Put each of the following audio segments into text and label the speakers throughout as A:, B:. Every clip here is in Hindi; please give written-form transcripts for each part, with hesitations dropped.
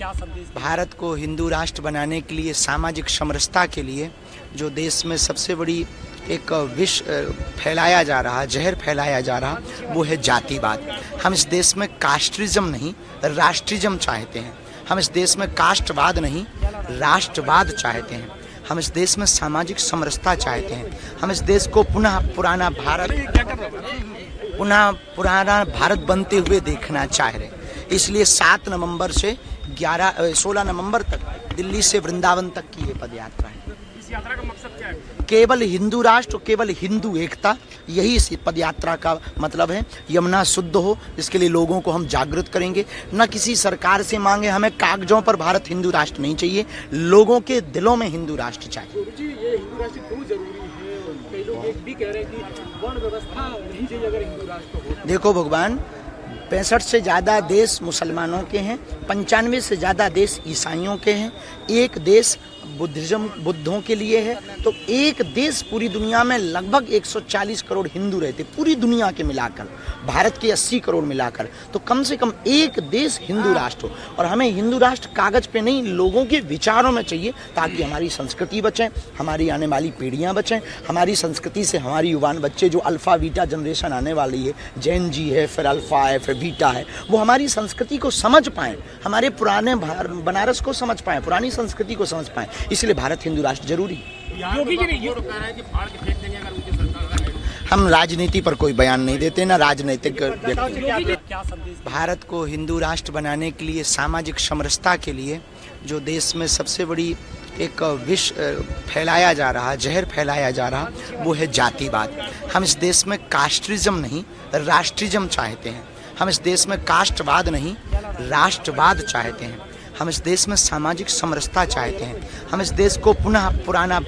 A: क्या संदेश?
B: भारत को हिंदू राष्ट्र बनाने के लिए, सामाजिक समरसता के लिए जो देश में सबसे बड़ी एक विष फैलाया जा रहा, जहर फैलाया जा रहा, वो है जातिवाद। हम इस देश में कास्टिज्म नहीं, राष्ट्रिज्म चाहते हैं। हम इस देश में कास्टवाद नहीं, राष्ट्रवाद चाहते हैं। हम इस देश में सामाजिक समरसता चाहते हैं। हम इस देश को पुनः पुराना भारत बनते हुए देखना चाह रहे हैं। इसलिए 7 नवंबर से 16 नवंबर तक दिल्ली से वृंदावन तक की ये पद यात्रा है।
A: इस यात्रा का मकसद क्या है?
B: केवल हिंदू राष्ट्र, केवल हिंदू एकता, यही इस पद यात्रा का मतलब है। यमुना शुद्ध हो, इसके लिए लोगों को हम जागृत करेंगे। न किसी सरकार से मांगे, हमें कागजों पर भारत हिंदू राष्ट्र नहीं चाहिए, लोगों के दिलों में हिंदू राष्ट्र चाहिए।
A: जी, ये हिंदू राष्ट्र क्यों जरूरी है? कई लोग एक भी कह रहे हैं कि वर्ण व्यवस्था नहीं चाहिए अगर हिंदू राष्ट्र हो।
B: देखो भगवान, 65 से ज़्यादा देश मुसलमानों के हैं, 95 से ज़्यादा देश ईसाइयों के हैं, एक देश बुद्धों के लिए है, तो एक देश पूरी दुनिया में लगभग 140 करोड़ हिंदू रहते, पूरी दुनिया के मिलाकर, भारत के 80 करोड़ मिलाकर, तो कम से कम एक देश हिंदू राष्ट्र हो। और हमें हिंदू राष्ट्र कागज पे नहीं, लोगों के विचारों में चाहिए, ताकि हमारी संस्कृति बचे, हमारी आने वाली पीढ़ियां बचें। हमारी संस्कृति से हमारी युवान बच्चे, जो अल्फा बीटा जनरेशन आने वाली है, जैन जी है, फिर अल्फा है, फिर बीटा है, वो हमारी संस्कृति को समझ पाएं, हमारे पुराने बनारस को समझ पाएं, पुरानी संस्कृति को समझ पाएं। इसलिए भारत हिंदू राष्ट्र जरूरी है।
A: योगी जी ने कह रहा है कि फाड़ के फेंक देंगे अगर उनकी सरकार।
B: हम राजनीति पर कोई बयान नहीं देते, ना राजनीतिक व्यक्ति।
A: क्या संदेश?
B: भारत को हिंदू राष्ट्र बनाने के लिए, सामाजिक समरसता के लिए जो देश में सबसे बड़ी एक विष फैलाया जा रहा, जहर फैलाया जा रहा, वो है जातिवाद। हम इस देश में कास्टिज्म नहीं, राष्ट्रिज्म चाहते हैं। हम इस देश में कास्टवाद नहीं, राष्ट्रवाद चाहते हैं। हम इस देश में सामाजिक समरसता चाहते हैं। हम इस देश को पुनः पुराना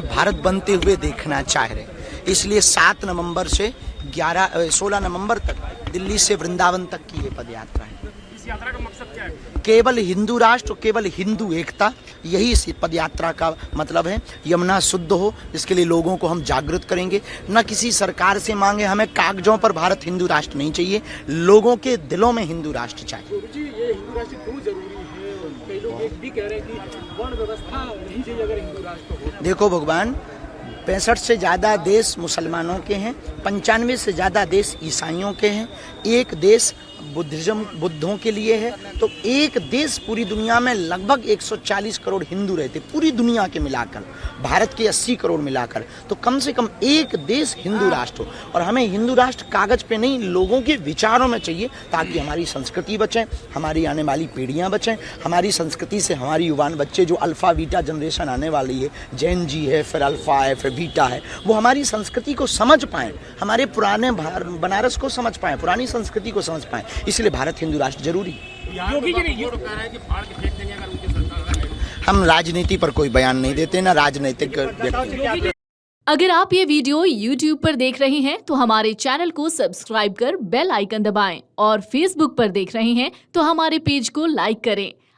B: भारत बनते हुए देखना चाह रहे हैं। इसलिए 7 नवंबर से 16 नवंबर तक दिल्ली से वृंदावन तक की ये पद यात्रा है।
A: इस यात्रा का मकसद क्या है?
B: केवल हिंदू राष्ट्र, केवल हिंदू एकता, यही इस पद यात्रा का मतलब है। यमुना शुद्ध हो, इसके लिए लोगों को हम जागृत करेंगे। न किसी सरकार से मांगे, हमें कागजों पर भारत हिंदू राष्ट्र नहीं चाहिए, लोगों के दिलों में हिंदू राष्ट्र चाहिए।
A: जी, ये हिंदू राष्ट्र क्यों जरूरी है? कई लोग एक भी कह रहे हैं कि वर्ण व्यवस्था नहीं चाहिए अगर हिंदू राष्ट्र हो।
B: देखो भगवान, 65 से ज़्यादा देश मुसलमानों के हैं, 95 से ज़्यादा देश ईसाइयों के हैं, एक देश बुद्धों के लिए है, तो एक देश पूरी दुनिया में लगभग 140 करोड़ हिंदू रहते, पूरी दुनिया के मिलाकर, भारत के 80 करोड़ मिलाकर, तो कम से कम एक देश हिंदू राष्ट्र हो। और हमें हिंदू राष्ट्र कागज पे नहीं, लोगों के विचारों में चाहिए, ताकि हमारी संस्कृति बचे, हमारी आने वाली पीढ़ियां बचें। हमारी संस्कृति से हमारी युवान बच्चे, जो अल्फा बीटा जनरेशन आने वाली है, जैन जी है, फिर अल्फा है, फिर बीटा है, वो हमारी संस्कृति को समझ पाएं, हमारे पुराने बनारस को समझ पाएं, पुरानी संस्कृति को समझ पाएं। इसलिए भारत हिंदू राष्ट्र जरूरी है।
A: योगी जी ने कह रहा है कि फाड़ के फेंक देंगे अगर उनकी सरकार।
B: हम राजनीति पर कोई बयान नहीं देते, ना राजनीतिक व्यक्ति।
C: अगर आप ये वीडियो YouTube पर देख रहे हैं तो हमारे चैनल को सब्सक्राइब कर बेल आइकन दबाएं, और Facebook पर देख रहे हैं तो हमारे पेज को लाइक करें।